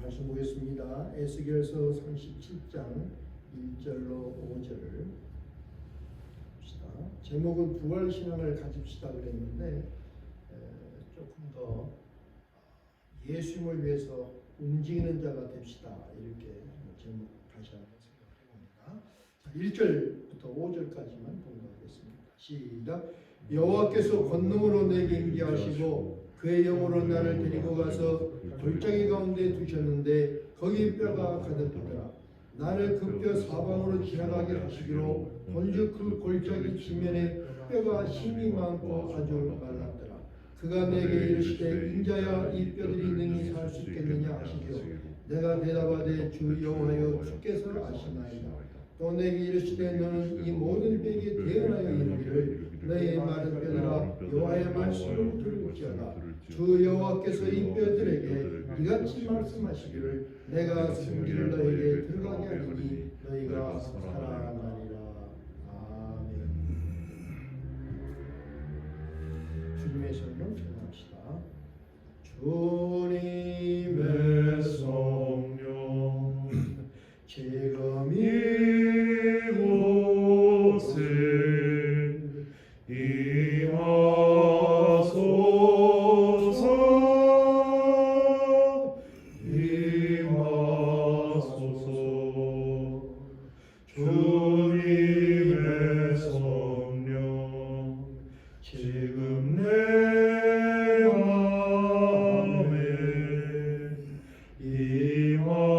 말씀 보겠습니다. 에스겔서 37장 1절로 5절을 봅시다. 제목은 부활신앙을 가집시다 그랬는데 조금 더 예수님을 위해서 움직이는 자가 됩시다 이렇게 제목 다시 한번 생각해 봅니다. 1절부터 5절까지만 봉독하겠습니다. 시작. 여호와께서 권능으로 내게 임재하시고 그의 영으로 나를 데리고 가서 골짜기 가운데 두셨는데 거기 뼈가 가득하더라. 나를 그 뼈 사방으로 지나가게 하시기로 본즉 그 골짜기 지면에 뼈가 힘이 많고 아주 말랐더라. 그가 내게 이르시되 인자야 이 뼈들이 능히 살 수 있겠느냐 하시기로 내가 대답하되 주 여호와여 주께서 아시나이다. 또 내게 이르시되 너는 이 모든 뼈에게 대언하여 이르기를 너의 마른 뼈들아 여호와의 말씀을 들을지어다. 주 여호와께서 이 뼈들에게 이같이 말씀하시기를 내가 승기를 너에게 들어가게 하리니 너희가 살아나리라. 아멘. 주님의 성령 전합시다. 주님의 성령 지금 이곳에 주님의 성령 지금 내 마음에 임하소서.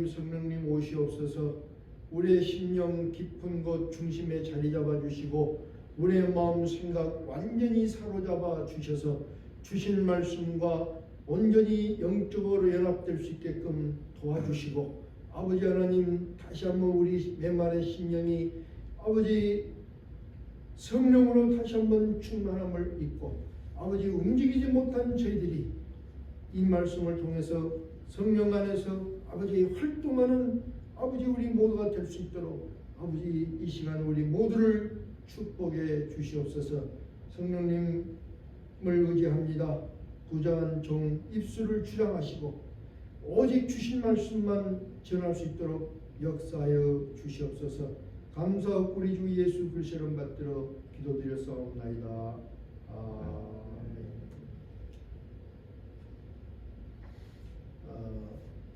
성령님 오시옵소서. 우리의 심령 깊은 곳 중심에 자리 잡아 주시고 우리의 마음 생각 완전히 사로잡아 주셔서 주신 말씀과 온전히 영적으로 연합될 수 있게끔 도와주시고 아버지 하나님 다시 한번 우리 메마른 심령이 아버지 성령으로 다시 한번 충만함을 입고 아버지 움직이지 못한 저희들이 이 말씀을 통해서 성령 안에서 아버지 활동하는 아버지 우리 모두가 될 수 있도록 아버지 이 시간 우리 모두를 축복해 주시옵소서. 성령님을 의지합니다. 부정한 종 입술을 주장하시고 오직 주신 말씀만 전할 수 있도록 역사하여 주시옵소서. 감사하고 우리 주 예수 그리스도 이름 받들어 기도드렸사옵나이다.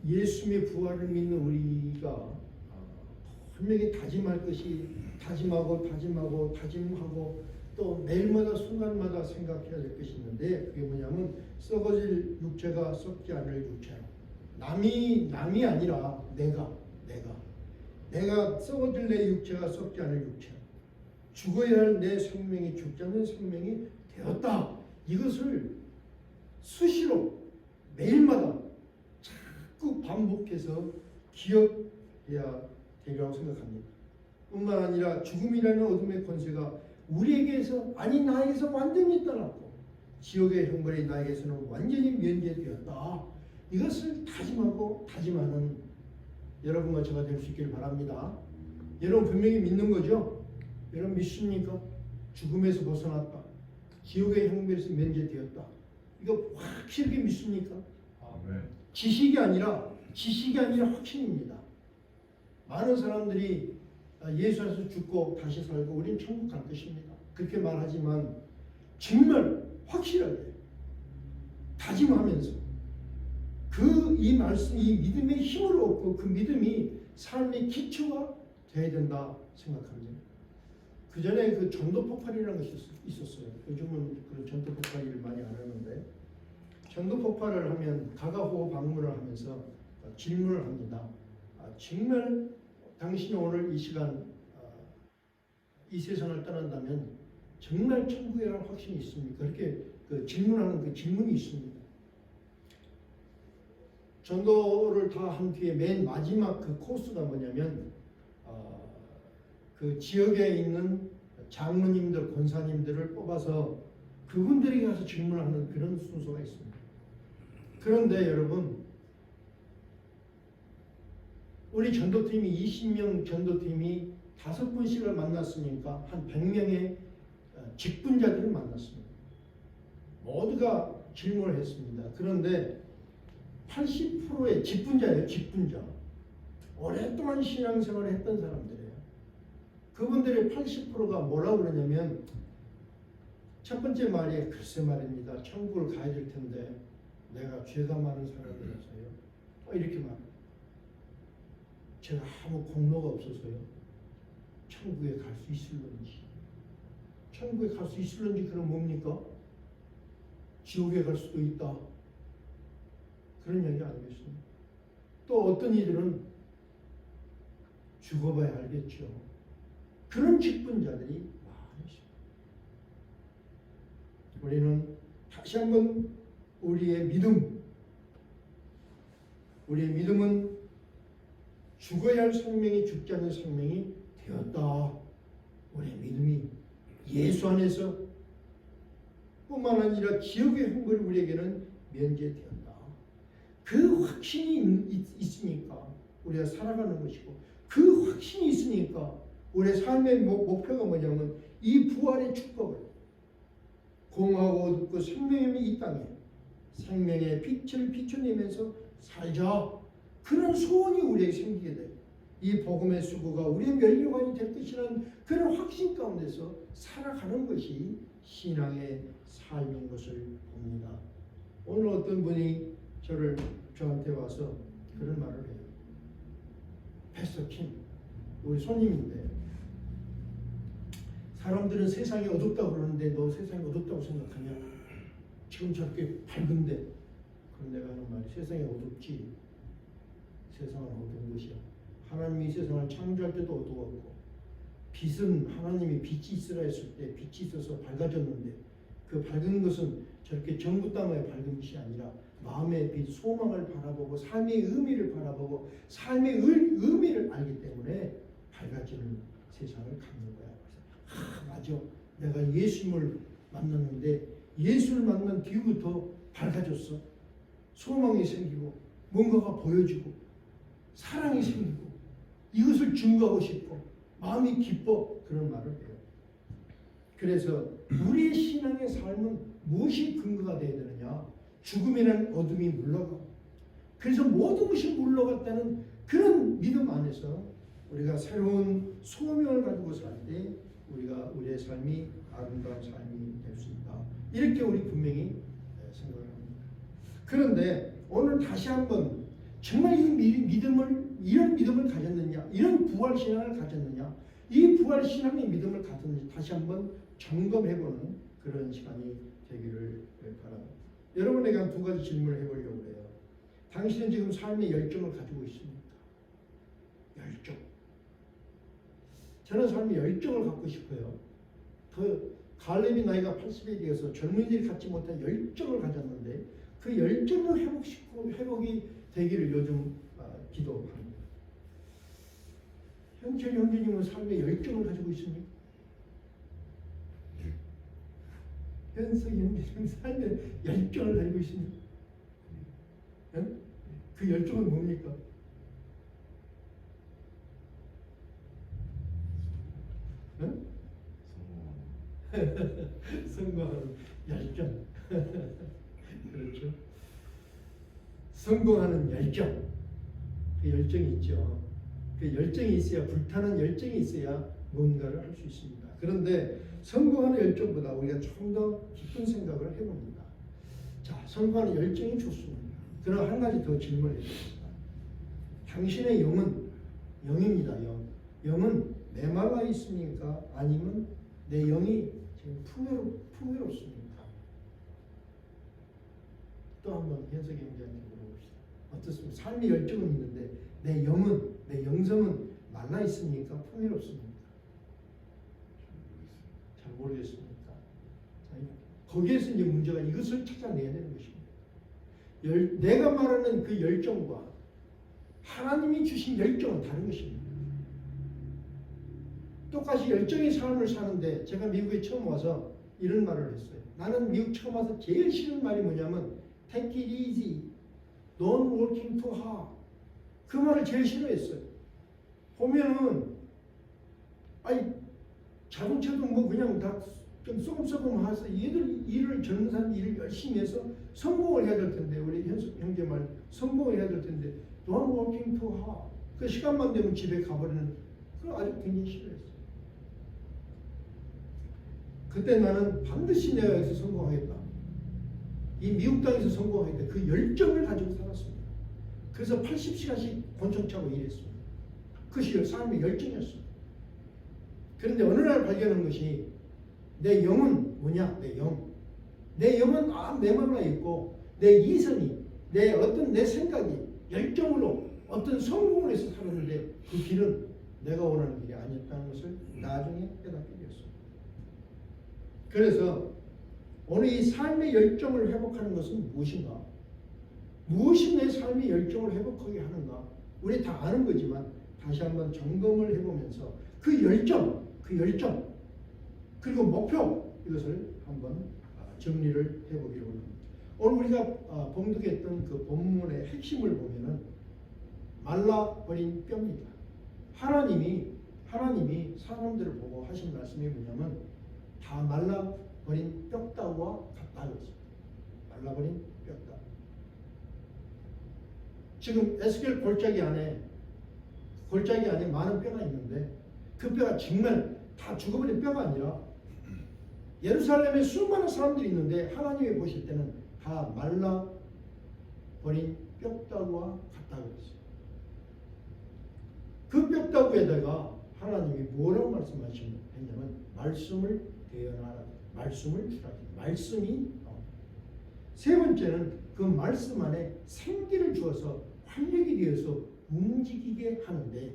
예수님의 부활을 믿는 우리가 분명히 다짐할 것이 다짐하고 또 매일마다 순간마다 생각해야 될 것이 있는데 그게 뭐냐면 썩어질 육체가 썩지 않을 육체로 남이 아니라 내가 썩어질 내 육체가 썩지 않을 육체로 죽어야 할 내 생명이 죽지 않는 생명이 되었다. 이것을 수시로 매일마다 자꾸 반복해서 기억해야 되리라고 생각합니다. 뿐만 아니라 죽음이라는 어둠의 권세가 우리에게서 아니 나에게서 완전히 떠났고 지옥의 형벌이 나에게서는 완전히 면제되었다. 이것을 다짐하는 여러분과 제가 될 수 있기를 바랍니다. 여러분 분명히 믿는 거죠? 여러분 믿습니까? 죽음에서 벗어났다. 지옥의 형벌에서 면제되었다. 이거 확실하게 믿습니까? 아멘. 지식이 아니라 확신입니다. 많은 사람들이 예수 안에서 죽고 다시 살고 우리는 천국 갈 것입니다. 그렇게 말하지만 정말 확실하게 다짐하면서 이 말씀, 이 믿음의 힘을 얻고 그 믿음이 삶의 기초가 되어야 된다 생각합니다. 그 전에 그 전도 폭발이라는 것이 있었어요. 요즘은 그런 전도 폭발을 많이 안 하는데 전도 폭발을 하면 가가호호 방문을 하면서 질문을 합니다. 정말 당신이 오늘 이 시간 이 세상을 떠난다면 정말 천국에 갈 확신이 있습니까? 그렇게 질문하는 그 질문이 있습니다. 전도를 다 한 뒤에 맨 마지막 그 코스가 뭐냐면 그 지역에 있는 장로님들, 권사님들을 뽑아서 그분들이 가서 질문하는 그런 순서가 있습니다. 그런데 여러분, 우리 전도팀이 20명 전도팀이 5번씩을 만났으니까 한 100명의 직분자들을 만났습니다. 모두가 질문을 했습니다. 그런데 80%의 직분자예요. 직분자. 오랫동안 신앙생활을 했던 사람들이에요. 그분들의 80%가 뭐라고 그러냐면 첫 번째 말이 글쎄 말입니다. 천국을 가야 될 텐데 내가 죄가 많은 사람이라서요. 이렇게 말합니다. 제가 아무 공로가 없어서요. 천국에 갈 수 있을런지. 천국에 갈 수 있을런지 그럼 뭡니까? 지옥에 갈 수도 있다. 그런 얘기 아니겠습니까? 또 어떤 이들은 죽어봐야 알겠죠. 그런 직분자들이 많이 있습니다. 우리는 다시 한번 우리의 믿음은 죽어야 할 생명이 죽지 않는 생명이 되었다. 우리의 믿음이 예수 안에서 뿐만 아니라 지옥의 형벌이 우리에게는 면제되었다. 그 확신이 있으니까 우리가 살아가는 것이고, 그 확신이 있으니까 우리의 삶의 목표가 뭐냐면 이 부활의 축복을 공하고 어둡고 생명의 이 땅에 생명의 빛을 비춰내면서 살자. 그런 소원이 우리에게 생기게 돼요. 이 복음의 수고가 우리의 면류관이 될 것이라는 그런 확신 가운데서 살아가는 것이 신앙의 삶인 것을 봅니다. 오늘 어떤 분이 저한테 와서 그런 말을 해요. 패스터 킴, 우리 손님인데, 사람들은 세상이 어둡다고 그러는데 너 세상이 어둡다고 생각하냐? 지금 저렇게 밝은데. 그럼 내가 하는 말이, 세상이 어둡지. 세상은 어두운 것이야. 하나님이 세상을 창조할 때도 어두웠고, 빛은 하나님이 빛이 있으라 했을 때 빛이 있어서 밝아졌는데, 그 밝은 것은 저렇게 전구 땅의 밝은 것이 아니라 마음의 빛, 소망을 바라보고 삶의 의미를 바라보고 삶의 의미를 알기 때문에 밝아지는 세상을 갖는 거야. 그래서 맞아. 내가 예수님을 만났는데 예수를 만난 뒤부터 밝아졌어. 소망이 생기고 뭔가가 보여지고 사랑이 생기고 이것을 증거하고 싶어. 마음이 기뻐. 그런 말을 해요. 그래서 우리의 신앙의 삶은 무엇이 근거가 되어야 되느냐? 죽음이라는 어둠이 물러가고, 그래서 모든 것이 물러갔다는 그런 믿음 안에서 우리가 새로운 소명을 가지고 살 때 우리의 삶이 아름다운 삶이 될 수 있다. 이렇게 우리 분명히 생각을 합니다. 그런데 오늘 다시 한번 정말 이런 믿음을 가졌느냐, 이런 부활 신앙을 가졌느냐, 이 부활 신앙의 믿음을 가졌는지 다시 한번 점검해보는 그런 시간이 되기를 바랍니다. 여러분에게 한 2가지 질문을 해보려고 해요. 당신은 지금 삶의 열정을 가지고 있습니까? 열정. 저는 삶의 열정을 갖고 싶어요. 갈렙이 나이가 80에 되어서 젊은이들이 갖지 못한 열정을 가졌는데 그 열정을 회복이 되기를 요즘 기도합니다. 현철 형제님은 삶의 열정을 가지고 있습니까? 현석이 형제님 삶의 열정을 가지고 있습니까? 응? 그 열정은 뭡니까? 응? 성공하는 열정. 그렇죠? 성공하는 열정. 그 열정이 있죠. 그 열정이 있어야, 불타는 열정이 있어야 뭔가를 할 수 있습니다. 그런데 성공하는 열정보다 우리가 좀 더 깊은 생각을 해봅니다. 자, 성공하는 열정이 좋습니다. 그러나 한 가지 더 질문을 해봅니다. 당신의 영입니다. 영은 메말라 있습니까? 아니면 내 영이 지금 풍요롭습니까? 또 한번 현석이 형제한테 물어봅시다. 어떻습니까? 삶의 열정은 있는데 내 영성은 말라 있습니까? 풍요롭습니까? 잘 모르겠습니다. 거기에서 이제 문제가 이것을 찾아내야 되는 것입니다. 내가 말하는 그 열정과 하나님이 주신 열정은 다른 것입니다. 똑같이 열정의 삶을 사는데 제가 미국에 처음 와서 이런 말을 했어요. 나는 미국 처음 와서 제일 싫은 말이 뭐냐면 take it easy, don't working too hard. 그 말을 제일 싫어했어요. 보면은 아니 자동차도 뭐 그냥 다 좀 쏘금쏘금 해서 얘들 일을 젊은 사람 일을 열심히 해서 성공을 해야 될 텐데 우리 형제 말 성공을 해야 될 텐데 don't working too hard. 그 시간만 되면 집에 가버리는 그걸 아주 굉장히 싫어했어요. 그때 나는 반드시 내가 여기서 성공하겠다. 이 미국 땅에서 성공하겠다. 그 열정을 가지고 살았습니다. 그래서 80시간씩 권총 차고 일했습니다. 그것이 삶의 열정이었습니다. 그런데 어느 날 발견한 것이 내 영은 뭐냐? 내 영. 내 영은 내 맘에 있고 내 이성이 내 생각이 열정으로 어떤 성공을 해서 살았는데 그 길은 내가 원하는 길이 아니었다는 것을 나중에 깨닫게 되었습니다. 그래서 오늘 이 삶의 열정을 회복하는 것은 무엇인가? 무엇이 내 삶의 열정을 회복하게 하는가? 우리 다 아는 거지만 다시 한번 점검을 해보면서 그 열정 그리고 목표 이것을 한번 정리를 해보기로 합니다. 오늘 우리가 봉독했던 그 본문의 핵심을 보면은 말라버린 뼈입니다. 하나님이 사람들을 보고 하신 말씀이 뭐냐면 다 말라버린 뼈다구와 같다 그랬습니다. 말라버린 뼈다구. 지금 에스겔 골짜기 안에 많은 뼈가 있는데 그 뼈가 정말 다 죽어버린 뼈가 아니라 예루살렘에 수많은 사람들이 있는데 하나님이 보실 때는 다 말라버린 뼈다구와 같다고 했어요. 그 뼈다구에다가 하나님이 뭐라고 말씀하셨냐면 말씀을 대언하라, 말씀을 주라. 말씀이 세 번째는 그 말씀 안에 생기를 주어서 활력이 되어서 움직이게 하는데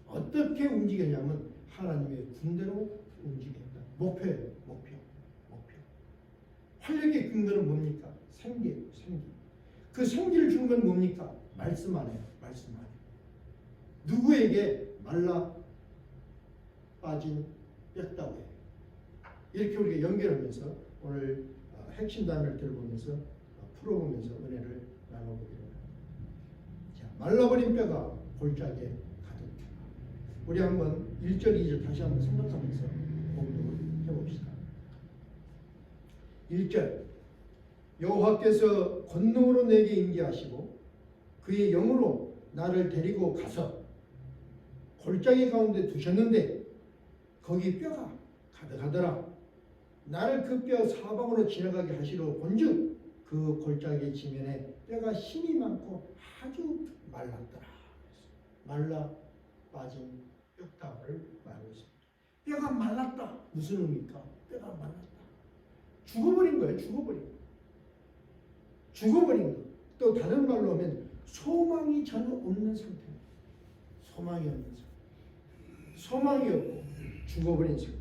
어떻게 움직이냐면 하나님의 군대로 움직인다. 목표예요. 목표. 활력의 근거는 뭡니까? 생기. 그 생기를 주는 건 뭡니까? 말씀 안에. 누구에게? 말라 빠진 뼈다구에. 이렇게 우리가 연결하면서 오늘 핵심 단어를 들어보면서 풀어보면서 은혜를 나눠보기로 합니다. 자, 말라버린 뼈가 골짜기에 가득했다. 우리 한번 1절, 2절 다시 한번 생각하면서 공부를 해봅시다. 1절 여호와께서 권능으로 내게 임재하시고 그의 영으로 나를 데리고 가서 골짜기 가운데 두셨는데 거기 뼈가 가득하더라. 나를 그 뼈 사방으로 지나가게 하시러 본즉 그 골짜기 지면에 뼈가 힘이 많고 아주 말랐더라. 말라 빠진 뼈다구를 말하고 있습니다. 뼈가 말랐다. 무슨 의미입니까? 뼈가 말랐다. 죽어버린 거예요. 죽어버린 거. 또 다른 말로 하면 소망이 전혀 없는 상태입니다. 소망이 없고 죽어버린 상태.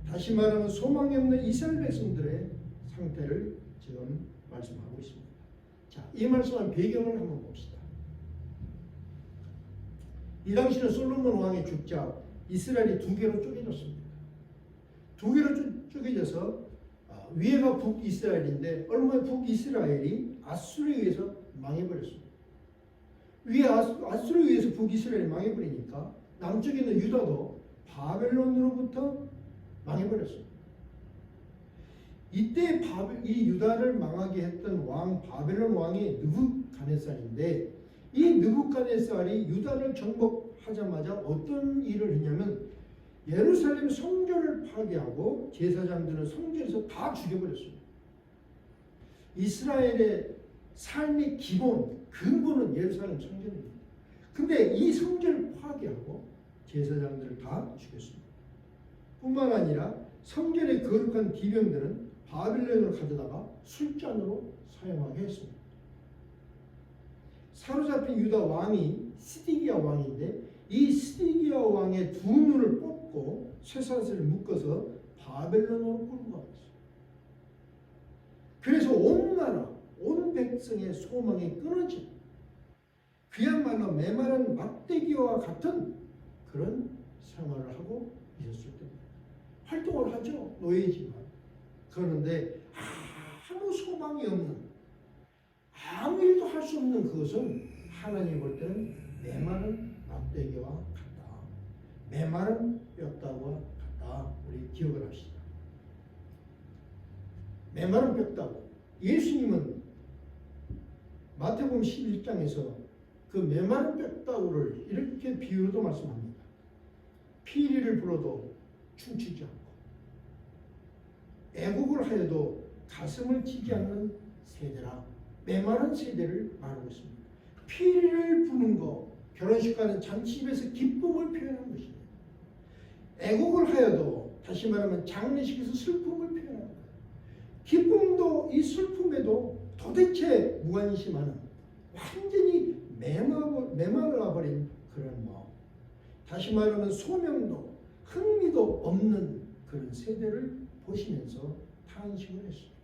다시 말하면 소망이 없는 이스라엘 백성들의 상태를 지금 말씀하고 있습니다. 자, 이 말씀한 배경을 한번 봅시다. 이 당시는 솔로몬 왕이 죽자 이스라엘이 두 개로 쪼개졌습니다. 두 개로 쪼개져서 위에가 북이스라엘인데 얼마 북이스라엘이 아수르에 의해서 망해버렸습니다. 위에 아수르에 의해서 북이스라엘이 망해버리니까 남쪽에 있는 유다도 바벨론으로부터 망해버렸습니다. 이때 이 유다를 망하게 했던 왕 바벨론 왕이 느부갓네살인데 이 느부갓네살이 유다를 정복하자마자 어떤 일을 했냐면 예루살렘 성전을 파괴하고 제사장들은 성전에서 다 죽여버렸습니다. 이스라엘의 삶의 근본은 예루살렘 성전입니다. 근데 이 성전을 파괴하고 제사장들을 다 죽였습니다. 뿐만 아니라 성전의 거룩한 기병들은 바빌론으로 가져다가 술잔으로 사용하게 했습니다. 사로잡힌 유다 왕이 시디기야 왕인데 이 시디기야 왕의 두 눈을 뽑고 쇠사슬을 묶어서 바벨론으로 끌고 가고 있어요. 그래서 온 나라, 온 백성의 소망이 끊어진 그야말로 메마른 막대기와 같은 그런 생활을 하고 있었을 때입니다. 활동을 하죠. 노예지만. 그런데 아무 소망이 없는, 아무 일도 할 수 없는 그것은 하나님 볼 때는 메마른 막대기와 같다. 메마른 뼈다구와 같다. 우리 기억을 합시다. 메마른 뼈다구. 예수님은 마태복음 11장에서 그 메마른 뼈다구를 이렇게 비유로도 말씀합니다. 피리를 불어도 춤추지 않고 애국을 하여도 가슴을 치지 않는 세대라. 메마른 세대를 말하고 있습니다. 피리를 부는 거, 결혼식 가는 잔치집에서 기쁨을 표현하는 것입니다. 애국을 하여도, 다시 말하면 장례식에서 슬픔을 표현하는 거예요. 기쁨도 이 슬픔에도 도대체 무관심하는 완전히 메말라버린 그런 마음. 다시 말하면 소명도 흥미도 없는 그런 세대를 보시면서 탄식을 했습니다.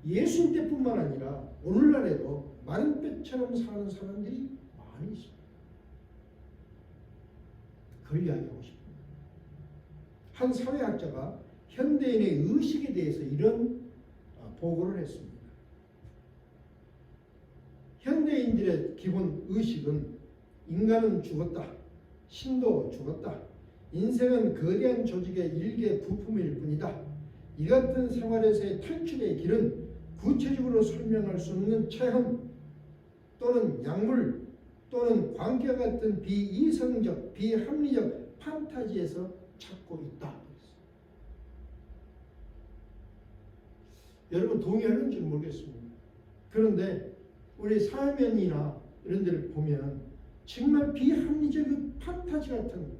예수님 때뿐만 아니라 오늘날에도 마른 뼈처럼 사는 사람들이 많이 있습니다. 그걸 이야기하고 싶습니다. 한 사회학자가 현대인의 의식에 대해서 이런 보고를 했습니다. 현대인들의 기본 의식은 인간은 죽었다. 신도 죽었다. 인생은 거대한 조직의 일개 부품일 뿐이다. 이 같은 생활에서의 탈출의 길은 구체적으로 설명할 수 없는 체험 또는 약물 또는 관계와 같은 비이성적, 비합리적 판타지에서 찾고 있다. 여러분 동의하는지 모르겠습니다. 그런데 우리 사회면이나 이런 데를 보면 정말 비합리적 판타지 같은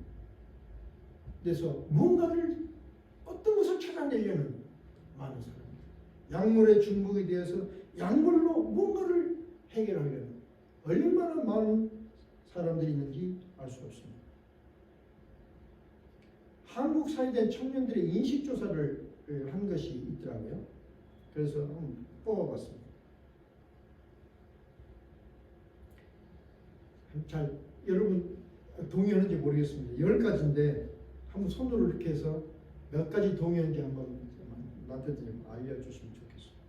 데서 뭔가를 어떤 것을 찾아내려는 많은 사람들. 약물의 중독에 대해서 약물로 뭔가를 해결하려는 얼마나 많은 사람들이 있는지 알 수 없습니다. 한국 사회된 청년들의 인식조사를 한 것이 있더라고요. 그래서 한번 뽑아봤습니다. 잘 여러분 동의하는지 모르겠습니다. 10가지인데 한번 손으로 이렇게 해서 몇 가지 동의하는지 한번 나한테 좀 알려주시면 좋겠습니다.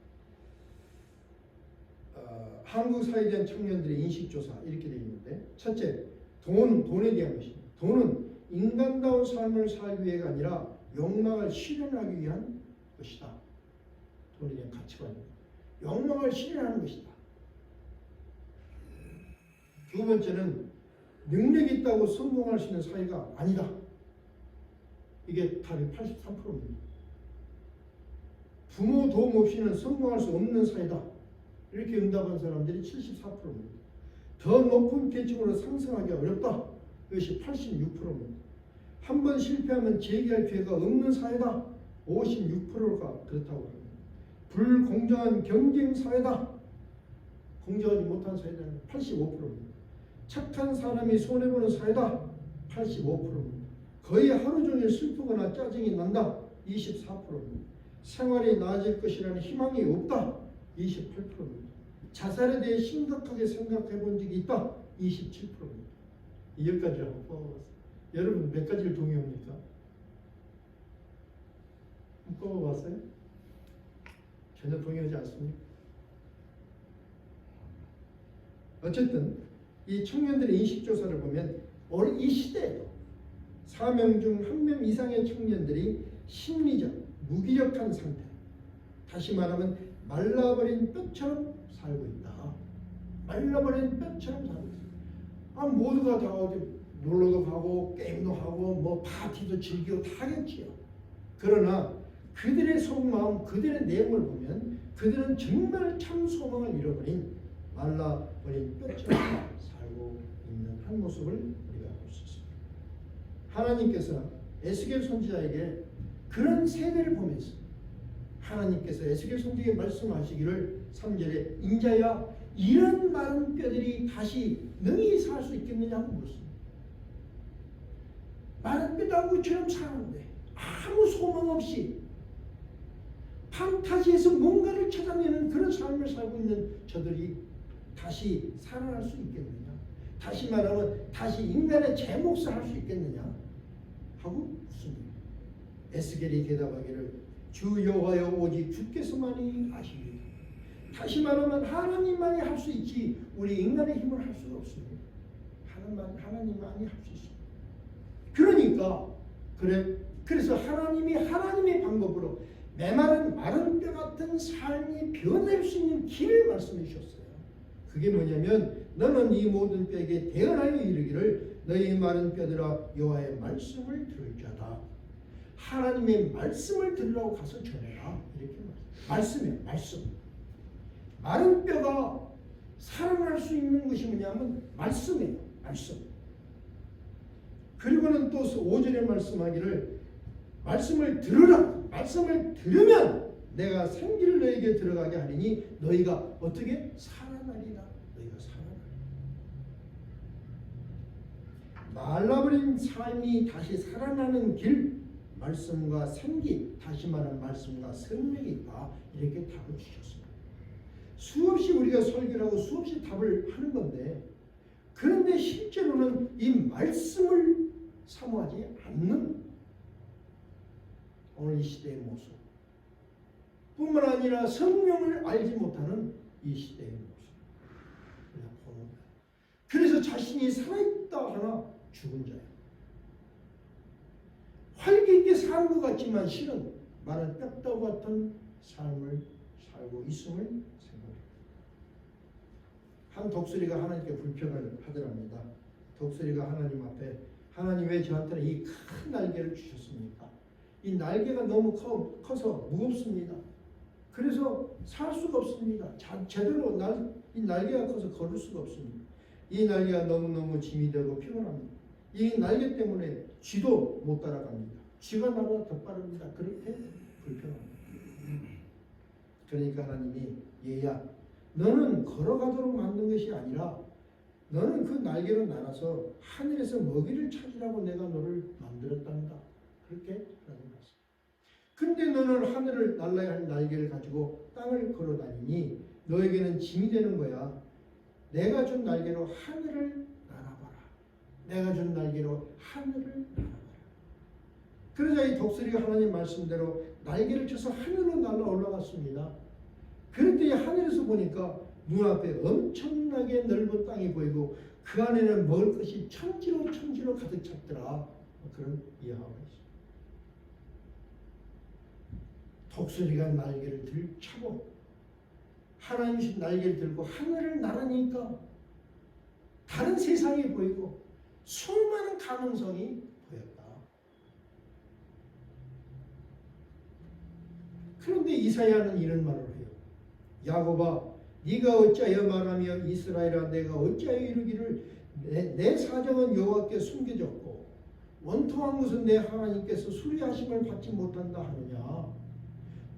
한국 사회에 대한 청년들의 인식조사 이렇게 되어 있는데, 첫째, 돈에 대한 것입니다. 돈은 인간다운 삶을 살기 위해가 아니라 욕망을 실현하기 위한 것이다. 돈에 대한 가치관입니다. 욕망을 실현하는 것이다. 두 번째는 능력이 있다고 성공할 수 있는 사회가 아니다. 이게 답이 83%입니다. 부모 도움 없이는 성공할 수 없는 사회다. 이렇게 응답한 사람들이 74%입니다. 더 높은 계층으로 상승하기 어렵다. 이것이 86%입니다. 한 번 실패하면 재기할 기회가 없는 사회다. 56%가 그렇다고 합니다. 불공정한 경쟁 사회다. 공정하지 못한 사회는 85%입니다. 착한 사람이 손해보는 사회다. 85%입니다. 거의 하루 종일 슬프거나 짜증이 난다. 24%입니다. 생활이 나아질 것이라는 희망이 없다. 28%입니다. 자살에 대해 심각하게 생각해 본 적이 있다. 27%입니다. 이 10가지를 한번 뽑아봤어요. 여러분 몇 가지를 동의합니까? 뽑아봤어요? 전혀 동의하지 않습니까? 어쨌든 이 청년들의 인식조사를 보면 이 시대에도 4명 중 1명 이상의 청년들이 심리적, 무기력한 상태, 다시 말하면 말라버린 뼈처럼 살고 있다. 말라버린 뼈처럼 살고 있다. 모두가 다 어디 놀러도 가고 게임도 하고 뭐 파티도 즐기고 다 하겠지요. 그러나 그들의 속마음, 그들의 내용을 보면 그들은 정말 참 소망을 잃어버린 말라버린 뼈처럼 살고 있는 한 모습을 우리가 볼 수 있습니다. 하나님께서 에스겔 선지자에게 그런 세대를 보면서 하나님께서 에스겔 선지자에게 말씀하시기를 3절에 인자야 이런 마른 뼈들이 다시 능히 살 수 있겠느냐고 물었습니다. 마른 뼈다구처럼 사는데 아무 소망 없이 판타지에서 뭔가를 찾아내는 그런 삶을 살고 있는 저들이 다시 살아날 수 있겠느냐? 다시 말하면 다시 인간의 제 몫을 할 수 있겠느냐? 하고 묻습니다. 에스겔이 대답하기를 주 여호와여 오직 주께서만이 아시리라. 다시 말하면 하나님만이 할 수 있지 우리 인간의 힘을 할 수가 없습니다. 하나님만이 할 수 있습니다. 그러니까 그래서 하나님이 하나님의 방법으로 메마른 마른 뼈 같은 삶이 변할 수 있는 길을 말씀해 주셨어요. 그게 뭐냐면 너는 이 모든 뼈에게 대언하여 이르기를 너희 마른 뼈들아 여호와의 말씀을 들을 자다. 하나님의 말씀을 들으라고 가서 전해라. 이렇게 말씀이에요. 말씀. 마른 뼈가 살아날 수 있는 것이 뭐냐면 말씀이에요. 말씀. 그리고는 또 5절에 말씀하기를 말씀을 들으라. 말씀을 들으면 내가 생기를 너에게 들어가게 하리니 너희가 어떻게 살아나리라. 너희가 살아나리라. 말라버린 삶이 다시 살아나는 길, 말씀과 생기, 다시 말하면 말씀과 생명이다. 이렇게 답을 주셨습니다. 수없이 우리가 설교를 하고 수없이 답을 하는 건데 그런데 실제로는 이 말씀을 사모하지 않는 오늘 이 시대의 모습 뿐만 아니라 성령을 알지 못하는 이 시대의 모습 우리가 보는 거예요. 그래서 자신이 살아있다 하나 죽은 자예요. 활기 있게 사는 것 같지만 실은 마른 뼈다구 같은 삶을 살고 있음을 생각합니다. 한 독수리가 하나님께 불평을 하더랍니다. 독수리가 하나님 앞에 하나님 왜 저한테는 이 큰 날개를 주셨습니까? 이 날개가 너무 커서 무겁습니다. 그래서 살 수가 없습니다. 제대로 이 날개가 커서 걸을 수가 없습니다. 이 날개가 너무너무 짐이 되고 피곤합니다. 이 날개 때문에 쥐도 못 따라갑니다. 쥐가 나보다 더 빠릅니다. 그렇게 불평합니다. 그러니까 하나님이 얘야 너는 걸어가도록 만든 것이 아니라 너는 그 날개로 날아서 하늘에서 먹이를 찾으라고 내가 너를 만들었단다. 그렇게 하나님 말씀. 근데 너는 하늘을 날아야 할 날개를 가지고 땅을 걸어다니니 너에게는 짐이 되는 거야. 내가 준 날개로 하늘을 날아봐라. 내가 준 날개로 하늘을 날아봐라. 그러자 이 독수리가 하나님 말씀대로 날개를 쳐서 하늘로 날아 올라갔습니다. 그런데 하늘에서 보니까 눈앞에 엄청나게 넓은 땅이 보이고 그 안에는 먹을 것이 천지로 가득 찼더라. 그런 이야기가 있습니다. 독수리가 날개를 들차고 하나님이 날개를 들고 하늘을 날으니까 다른 세상이 보이고 수많은 가능성이 보였다. 그런데 이사야는 이런 말을 해요. 야곱아 네가 어찌하여 말하며 이스라엘아 내가 어찌하여 이르기를 내 사정은 여호와께 숨겨졌고 원통한 것은 내 하나님께서 수리하심을 받지 못한다 하느냐.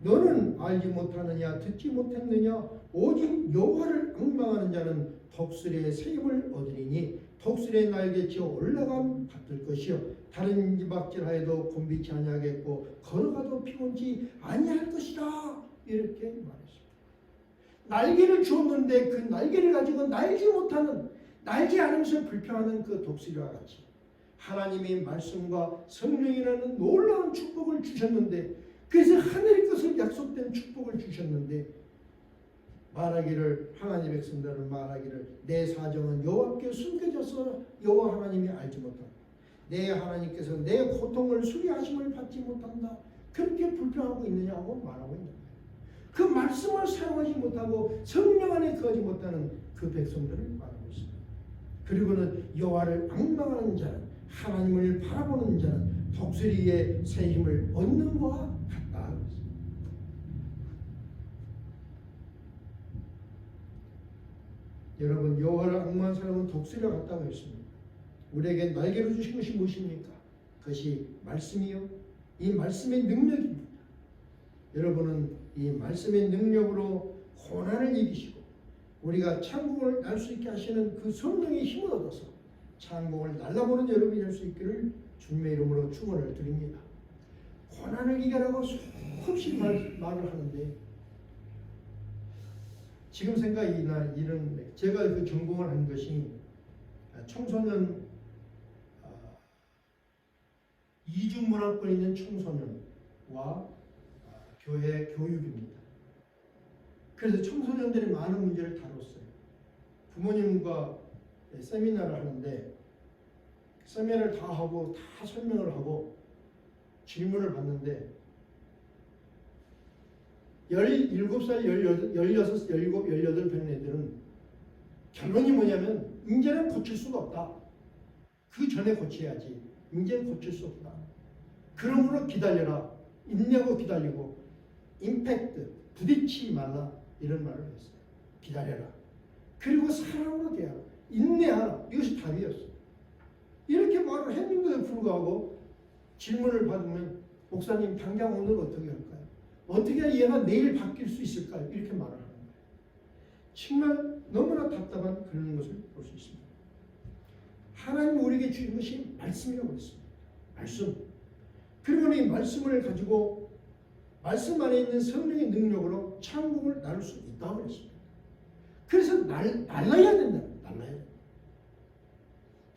너는 알지 못하느냐 듣지 못했느냐. 오직 여호와를 앙망하는 자는 독수리의 새 힘을 얻으리니 독수리의 날개치어 올라감 같을 것이요 다른 이박질하여도 곤비치 아니하겠고 걸어가도 피곤치 아니할 것이다. 이렇게 말했습니다. 날개를 주었는데 그 날개를 가지고 날지 못하는 날지 않으면서 불평하는 그 독수리와 같이 하나님의 말씀과 성령이라는 놀라운 축복을 주셨는데 그래서 하늘의 것을 약속된 축복을 주셨는데 말하기를 하나님의 백성들은 말하기를 내 사정은 여호와께 숨겨져서 여호와 하나님이 알지 못한다. 내 하나님께서 내 고통을 수리하심을 받지 못한다. 그렇게 불평하고 있느냐고 말하고 있는 거예요. 그 말씀을 사용하지 못하고 성령 안에 거하지 못하는 그 백성들을 말하고 있습니다. 그리고는 여호와를 앙망하는 자는 하나님을 바라보는 자는 독수리의 새 힘을 얻는 것과 같다. 여러분 여호와를 앙망하는 사람은 독수리와 같다고 했습니다. 우리에게 날개를 주신 것이 무엇입니까? 그것이 말씀이요. 이 말씀의 능력입니다. 여러분은 이 말씀의 능력으로 고난을 이기시고 우리가 천국을 날 수 있게 하시는 그 성령의 힘을 얻어서 천국을 날아보는 여러분이 될 수 있기를 주님의 이름으로 축원을 드립니다. 고난을 이겨라고 수없이 말을 하는데 지금 생각이 나 이런 제가 그 전공을 한 것이 청소년 이중문화권 있는 청소년과 교회 교육입니다. 그래서 청소년들이 많은 문제를 다뤘어요. 부모님과 세미나를 하는데 세미나를 다 하고 다 설명을 하고 질문을 받는데 17살, 16, 17, 18 되는 애들은 결론이 뭐냐면 이제는 고칠 수가 없다. 그 전에 고쳐야지. 이제는 고칠 수 없다. 그러므로 기다려라. 인내하고 기다리고 임팩트, 부딪히지 말라. 이런 말을 했어요. 기다려라. 그리고 사랑으로 대하라. 인내하라. 이것이 답이었어요. 이렇게 말을 했는데도 불구하고 질문을 받으면 목사님 당장 오늘 어떻게 할까요? 어떻게 해야 얘가 내일 바뀔 수 있을까요? 이렇게 말을 하는 거예요. 정말 너무나 답답한 그런 것을 볼 수 있습니다. 하나님 우리에게 주신 것이 말씀이라고 했습니다. 말씀. 그리고 이 말씀을 가지고 말씀 안에 있는 성령의 능력으로 천국을 나눌 수 있다고 했습니다. 그래서 날라야 된다. 날라야 된다.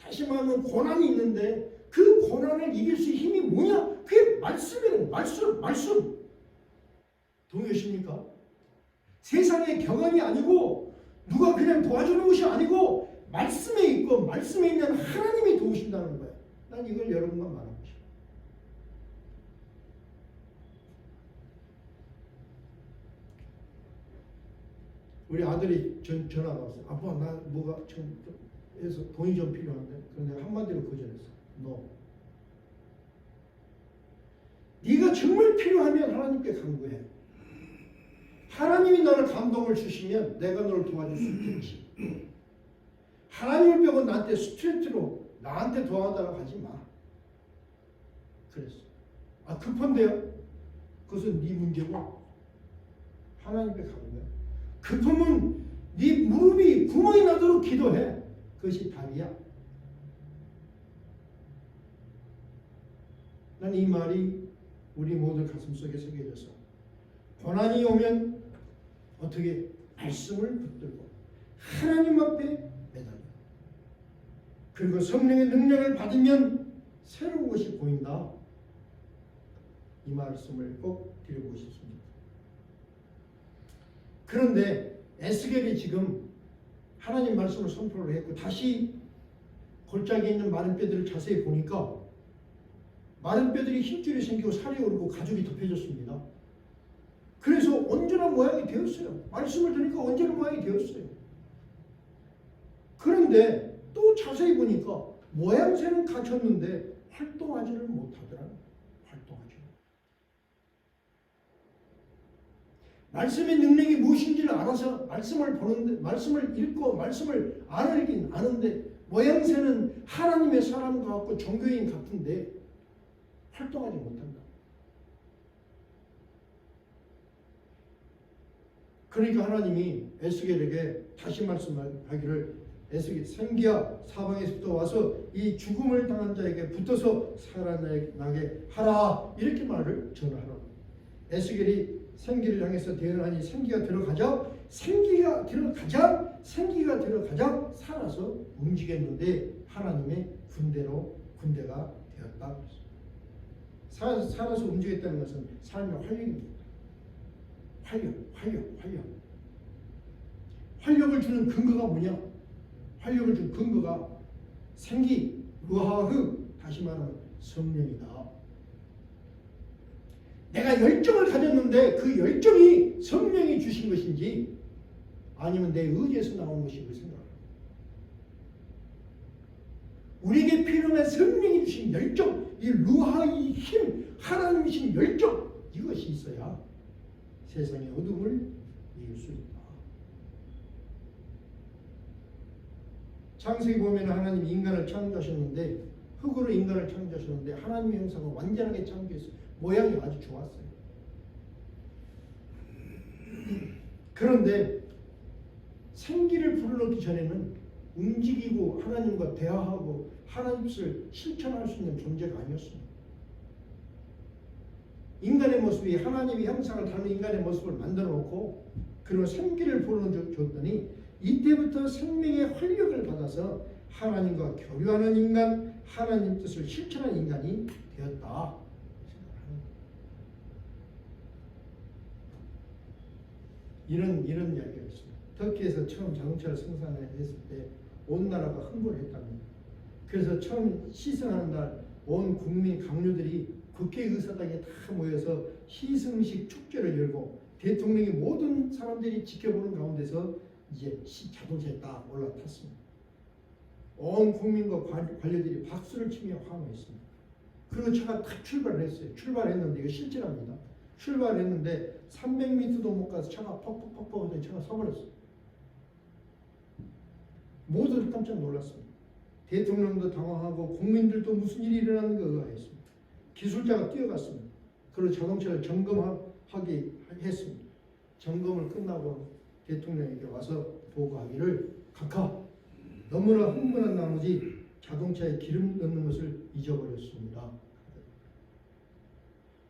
다시 말하면 고난이 있는데 그 고난을 이길 수 있는 힘이 뭐냐? 그게 말씀이에요. 말씀. 동의하십니까? 세상의 경험이 아니고 누가 그냥 도와주는 것이 아니고 말씀에 있고 말씀에 있는 하나님이 도우신다는 거예요. 난 이걸 여러분과 말하고 싶어요. 우리 아들이 전화가 왔어요. 아빠 나 뭐가 해서 돈이 좀 필요한데 그런데 한마디로 거절했어. 너 네가 정말 필요하면 하나님께 간구해. 하나님이 너를 감동을 주시면 내가 너를 도와줄 수 있겠지. 하나님을 빼고 나한테 스트레이트로 나한테 도와달라고 하지 마. 그랬어. 아 급한데요? 그것은 네 문제고 하나님께 간구해. 급하면 네 무릎이 구멍이 나도록 기도해. 그것이 답이야. 난 이 말이 우리 모두 가슴속에 새겨져서 고난이 오면 어떻게 말씀을 붙들고 하나님 앞에 매달려. 그리고 성령의 능력을 받으면 새로운 것이 보인다. 이 말씀을 꼭 드리고 싶습니다. 그런데 에스겔이 지금 하나님 말씀을 선포를 했고 다시 골짜기에 있는 마른 뼈들을 자세히 보니까 마른 뼈들이 힘줄이 생기고 살이 오르고 가죽이 덮여졌습니다. 그래서 온전한 모양이 되었어요. 말씀을 들으니까 온전한 모양이 되었어요. 그런데 또 자세히 보니까 모양새는 갖췄는데 활동하지를 못하더라. 활동하지. 말씀의 능력이 무엇인지를 알아서 말씀을 보는데 말씀을 읽고 말씀을 알긴 아는데 모양새는 하나님의 사람 같고 종교인 같은데 활동하지 못한다. 그러니까 하나님이 에스겔에게 다시 말씀하기를 에스겔 생기야 사방에서부터 와서 이 죽음을 당한 자에게 붙어서 살아나게 하라 이렇게 말을 전하라고. 에스겔이 생기를 향해서 대언하니 생기가 들어가자 살아서 움직였는데 하나님의 군대가 되었다. 살아서 움직였다는 것은 삶의 활력입니다. 활력을 주는 근거가 뭐냐? 활력을 주는 근거가 생기, 루하흐, 다시 말하면 성령이다. 내가 열정을 가졌는데 그 열정이 성령이 주신 것인지 아니면 내 의지에서 나온 것인지 생각합니다. 우리에게 필요한 성령이 주신 열정, 이 루하의 힘, 하나님이 주신 열정, 이것이 있어야 세상의 어둠을 이길 수 있다. 창세기 보면 하나님이 인간을 창조하셨는데 흙으로 인간을 창조하셨는데 하나님의 형상을 완전하게 창조했어요. 모양이 아주 좋았어요. 그런데 생기를 불어넣기 전에는 움직이고 하나님과 대화하고 하나님 뜻을 실천할 수 있는 존재가 아니었습니다. 인간의 모습이 하나님의 형상을 닮은 인간의 모습을 만들어 놓고 그리고 생기를 불어줬더니 이때부터 생명의 활력을 받아서 하나님과 교류하는 인간, 하나님 뜻을 실천하는 인간이 되었다. 이런 이야기가 있습니다. 터키에서 처음 자동차를 생산했을 때 온 나라가 흥분을 했답니다. 그래서 처음 시승하는 날 온 국민 강요들이 국회의사당에 다 모여서 시승식 축제를 열고 대통령이 모든 사람들이 지켜보는 가운데서 이제 자동차에 딱 올라탔습니다. 온 국민과 관료들이 박수를 치며 환호했습니다. 그리고 차가 딱 출발을 했어요. 출발했는데 이거 실제랍니다. 출발했는데 300m도 못 가서 차가 퍽퍽퍽퍽 하더니 차가 서버렸어요. 모두들 깜짝 놀랐습니다. 대통령도 당황하고 국민들도 무슨 일이 일어나는 가 의아했습니다. 기술자가 뛰어갔습니다. 그리고 자동차를 점검하게 했습니다. 점검을 끝나고 대통령에게 와서 보고하기를 각하 너무나 흥분한 나머지 자동차에 기름 넣는 것을 잊어버렸습니다.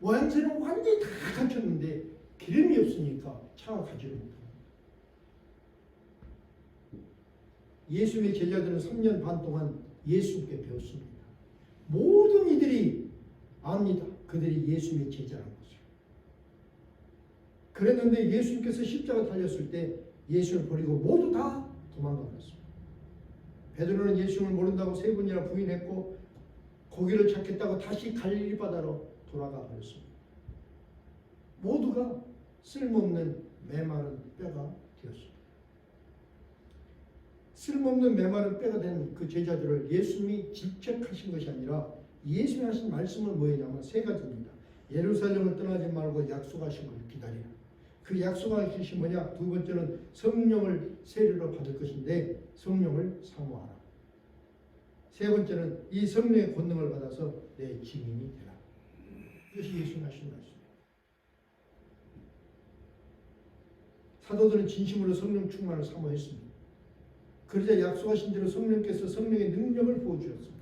모양새는 완전히 다 갖췄는데 기름이 없으니까 차가 가지를 못합니다. 예수님의 제자들은 3년 반 동안 예수님께 배웠습니다. 모든 이들이 압니다. 그들이 예수님의 제자라는 것을. 그랬는데 예수님께서 십자가 달렸을 때 예수를 버리고 모두 다 도망가 버렸습니다. 베드로는 예수님을 모른다고 3번이나 부인했고 고기를 찾겠다고 다시 갈릴리 바다로 돌아가 버렸습니다. 모두가 쓸모없는 메마른 뼈가 되었습니다. 쓸모없는 메마른 뼈가 된 그 제자들을 예수님이 직접 하신 것이 아니라 예수님이 하신 말씀은 뭐였냐면 3가지입니다. 예루살렘을 떠나지 말고 약속하신 걸 기다리라. 그 약속하신 것이 뭐냐? 2번째는 성령을 세례로 받을 것인데 성령을 사모하라. 3번째는 이 성령의 권능을 받아서 내 증인이 되라. 이것이 예수님 하신 말씀입니다. 사도들은 진심으로 성령 충만을 사모했습니다. 그러자 약속하신 대로 성령께서 성령의 능력을 부어주셨습니다.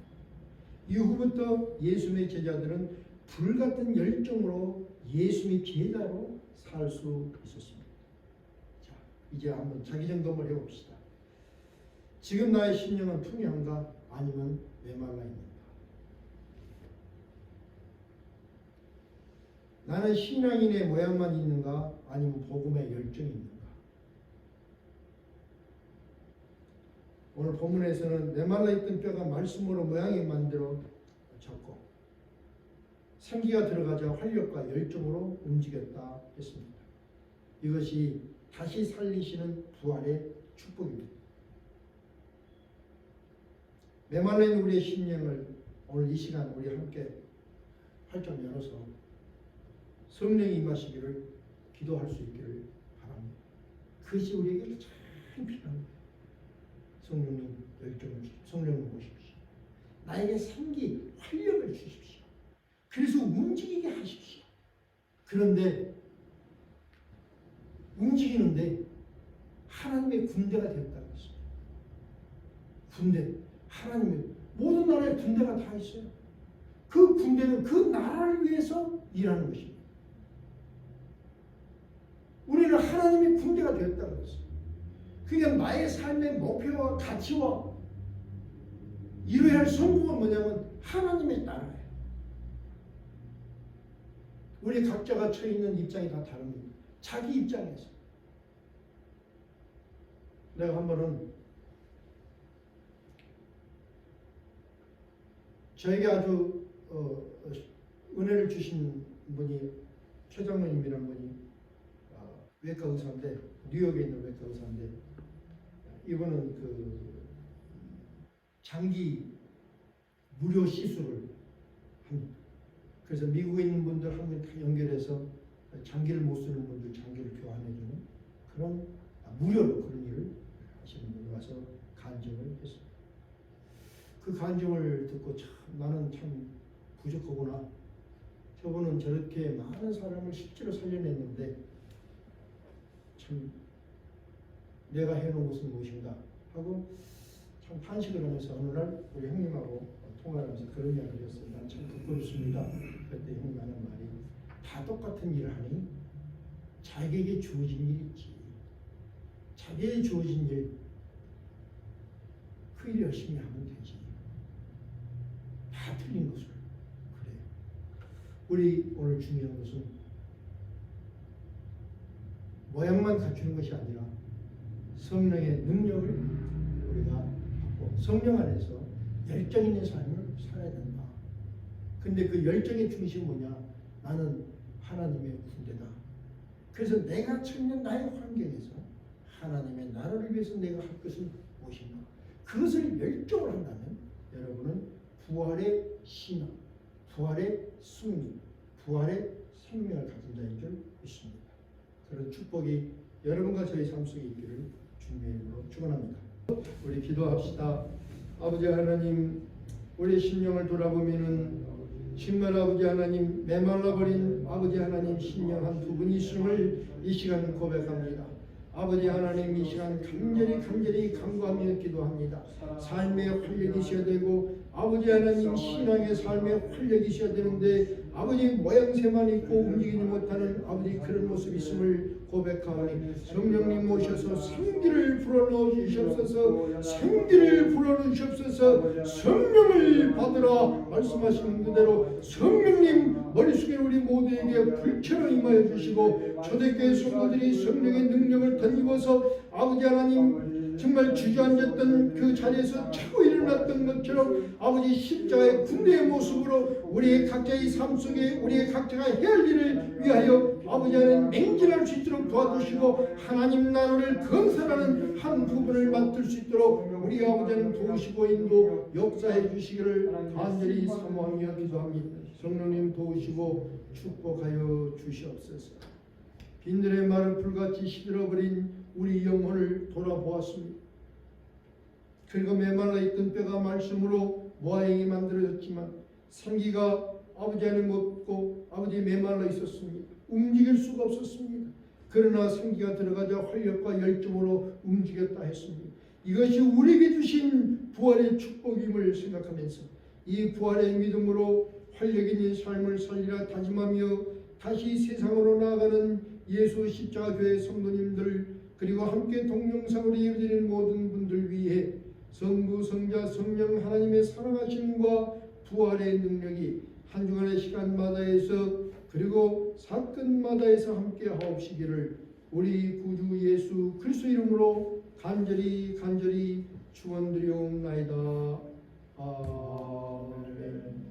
이후부터 예수님의 제자들은 불같은 열정으로 예수님의 제자로 살 수 있었습니다. 자, 이제 한번 자기점검을 해봅시다. 지금 나의 심령은 풍요한가 아니면 메말라 있는가? 나는 신앙인의 모양만 있는가 아니면 복음의 열정이 있는가? 오늘 본문에서는 메말라 있던 뼈가 말씀으로 모양이 만들어졌고 생기가 들어가자 활력과 열정으로 움직였다 했습니다. 이것이 다시 살리시는 부활의 축복입니다. 메말라 있는 우리의 심령을 오늘 이 시간 우리 함께 활짝 열어서 성령이 임하시기를 기도할 수 있기를 바랍니다. 그것이 우리에게 참 필요합니다. 성령님 열정을 주십시오. 성령을 모십시오. 나에게 생기, 활력을 주십시오. 그래서 움직이게 하십시오. 그런데 움직이는데 하나님의 군대가 되었다는 것입니다. 군대, 하나님의 모든 나라의 군대가 다 있어요. 그 군대는 그 나라를 위해서 일하는 것입니다. 우리는 하나님의 군대가 되었다는 것입니다. 그러니까 나의 삶의 목표와 가치와 이루어야 할 성공은 뭐냐면 하나님의 나라예요. 우리 각자가 처해 있는 입장이 다 다릅니다. 자기 입장에서. 내가 한 번은 저에게 아주 은혜를 주신 분이 최장로님이라는 분이 외과 의사인데 뉴욕에 있는 외과 의사인데 이분은 그 장기 무료 시술을 합니다. 그래서 미국에 있는 분들 한 명 다 연결해서 장기를 못 쓰는 분들 장기를 교환해주는 그런 무료로 그런 일을 하시는 분이 와서 간증을 했습니다. 그 간증을 듣고 참 나는 참 부족하구나. 저분은 저렇게 많은 사람을 실제로 살려냈는데 참 내가 해놓은 것은 무엇인가 하고 참 탄식을 하면서 어느 날 우리 형님하고 통화를 하면서 그런 이야기를 했어요. 난 참 부끄럽습니다. 그때 형님 하는 말이 다 똑같은 일을 하니 자기에게 주어진 일이 있지. 자기에게 주어진 일, 그 일 열심히 하면 되지. 다 틀린 것을. 그래. 우리 오늘 중요한 것은 모양만 갖추는 것이 아니라 성령의 능력을 우리가 받고 성령 안에서 열정 있는 삶을 살아야 된다. 근데 그 열정의 중심이 뭐냐? 나는 하나님의 군대다. 그래서 내가 처한 나의 환경에서 하나님의 나라를 위해서 내가 할 것은 무엇인가? 그것을 열정을 한다면 여러분은 부활의 신앙, 부활의 승리, 부활의 생명을 가진 자인 줄 믿습니다. 그런 축복이 여러분과 저희 삶 속에 있기를 주님의 이름으로 축원합니다. 우리 기도합시다. 아버지 하나님, 우리의 심령을 돌아보면은 정말 아버지 하나님, 메말라버린 아버지 하나님 심령 한 두 분이 있음을 이 시간 고백합니다. 아버지 하나님, 이 시간 간절히 간구하며 기도합니다. 삶의 활력이 있어야 되고 아버지 하나님 신앙의 삶의 활력이 있어야 되는데 아버지 모양새만 있고 움직이지 못하는 아버지 그런 모습이 있음을 고백하오니 성령님 오셔서 생기를 불어넣어 주시옵소서. 생기를 불어넣어 주시옵소서. 성령을 받으라 말씀하시는 그대로 성령님 머릿속에 우리 모두에게 불처럼 임하여 주시고 초대교회 성도들이 성령의 능력을 덧입어서 아버지 하나님 정말 주저앉았던 그 자리에서 차고 일어났던 것처럼 아버지 십자가의 군대의 모습으로 우리의 각자의 삶 속에 우리의 각자가 해야 할 일을 위하여 아버지 하나님 맹진할 수 있도록 도와주시고 하나님 나라를 건설하는 한 부분을 맡을 수 있도록 우리 아버지 하나님 도우시고 인도 역사해 주시기를 간절히 사모하며 기도합니다. 성령님 도우시고 축복하여 주시옵소서. 빈들의 말을 불같이 시들어버린 우리 영혼을 돌아보았습니다. 그리고 메말라 있던 뼈가 말씀으로 모아행이 만들어졌지만 생기가 아버지 안에 없고 아버지 메말라 있었습니다. 움직일 수가 없었습니다. 그러나 생기가 들어가자 활력과 열정으로 움직였다 했습니다. 이것이 우리에게 주신 부활의 축복임을 생각하면서 이 부활의 믿음으로 활력 있는 삶을 살리라 다짐하며 다시 세상으로 나아가는 예수 십자가 교회 성도님들 그리고 함께 동영상으로 예배드리는 모든 분들 위해 성부 성자 성령 하나님의 사랑하심과 부활의 능력이 한 주간의 시간마다에서 그리고 사건마다에서 함께 하옵시기를 우리 구주 예수 그리스도 이름으로 간절히 축원드리옵나이다. 아멘.